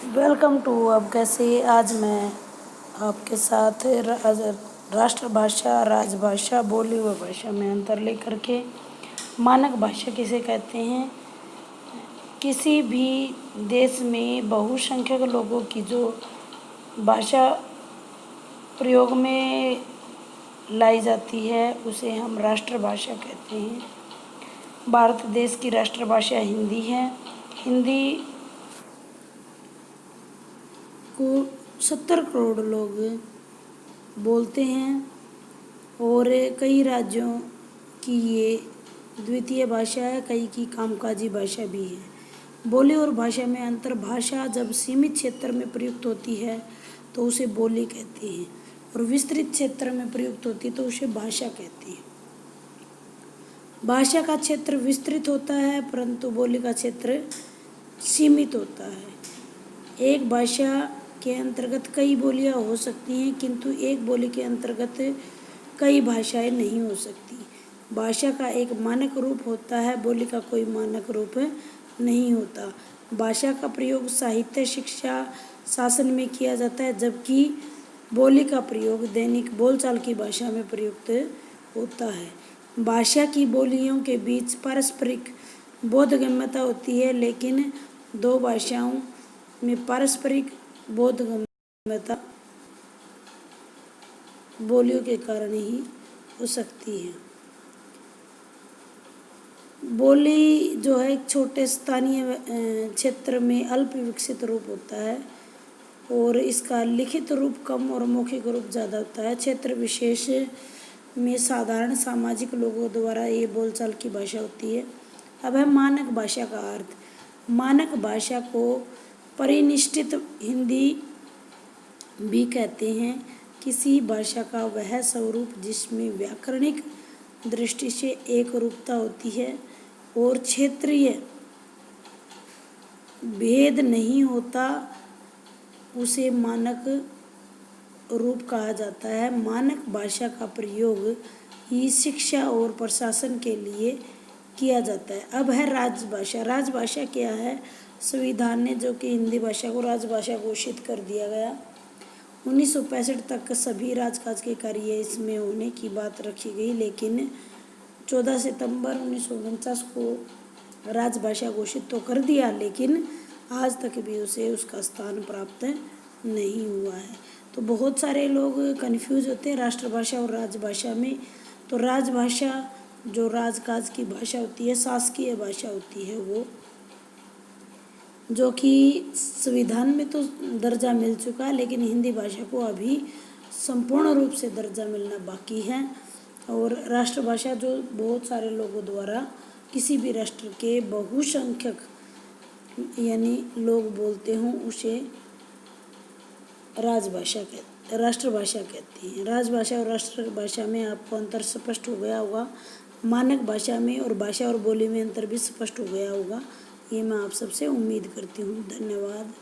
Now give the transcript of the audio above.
Welcome to अब कैसे। आज मैं आपके साथ राष्ट्रभाषा, राजभाषा, बोली व भाषा में अंतर लेकर के मानक भाषा किसे कहते हैं। किसी भी देश में बहुसंख्यक लोगों की जो भाषा प्रयोग में लाई जाती है उसे हम राष्ट्रभाषा कहते हैं। भारत देश की राष्ट्रभाषा हिंदी है। हिंदी को 70 करोड़ लोग बोलते हैं और कई राज्यों की ये द्वितीय भाषा है, कई की कामकाजी भाषा भी है। बोली और भाषा में अंतर। भाषा जब सीमित क्षेत्र में प्रयुक्त होती है तो उसे बोली कहते हैं और विस्तृत क्षेत्र में प्रयुक्त होती है तो उसे भाषा कहते हैं। भाषा का क्षेत्र विस्तृत होता है परंतु बोली का क्षेत्र सीमित होता है। एक भाषा के अंतर्गत कई बोलियां हो सकती हैं किंतु एक बोली के अंतर्गत कई भाषाएं नहीं हो सकती। भाषा का एक मानक रूप होता है, बोली का कोई मानक रूप नहीं होता। भाषा का प्रयोग साहित्य, शिक्षा, शासन में किया जाता है जबकि बोली का प्रयोग दैनिक बोलचाल की भाषा में प्रयुक्त होता है। भाषा की बोलियों के बीच पारस्परिक बोधगम्यता होती है लेकिन दो भाषाओं में पारस्परिक बोधगम्यता बोलियों के कारण ही हो सकती है। बोली जो है एक छोटे स्थानीय क्षेत्र में अल्प विकसित रूप होता है और इसका लिखित रूप कम और मौखिक रूप ज़्यादा होता है। क्षेत्र विशेष में साधारण सामाजिक लोगों द्वारा ये बोलचाल की भाषा होती है। अब है मानक भाषा का अर्थ। मानक भाषा को परिनिष्ठित हिंदी भी कहते हैं। किसी भाषा का वह स्वरूप जिसमें व्याकरणिक दृष्टि से एक रूपता होती है और क्षेत्रीय भेद नहीं होता उसे मानक रूप कहा जाता है। मानक भाषा का प्रयोग ही शिक्षा और प्रशासन के लिए किया जाता है। अब है राजभाषा। राजभाषा क्या है? संविधान ने जो कि हिंदी भाषा को राजभाषा घोषित कर दिया गया। 1965 तक सभी राजकाज के कार्य इसमें होने की बात रखी गई लेकिन 14 सितंबर 1949 को राजभाषा घोषित तो कर दिया लेकिन आज तक भी उसे उसका स्थान प्राप्त नहीं हुआ है। तो बहुत सारे लोग कंफ्यूज होते हैं राष्ट्रभाषा और राजभाषा में। तो राजभाषा जो राजकाज की भाषा होती है, शासकीय भाषा होती है, वो जो कि संविधान में तो दर्जा मिल चुका है लेकिन हिंदी भाषा को अभी संपूर्ण रूप से दर्जा मिलना बाकी है। और राष्ट्रभाषा जो बहुत सारे लोगों द्वारा किसी भी राष्ट्र के बहुसंख्यक यानी लोग बोलते हों उसे राष्ट्रभाषा कहते हैं। राजभाषा और राष्ट्रभाषा में आपको अंतर स्पष्ट हो गया होगा। मानक भाषा में और भाषा और बोली में अंतर भी स्पष्ट हो गया होगा। ये मैं आप सबसे उम्मीद करती हूँ। धन्यवाद।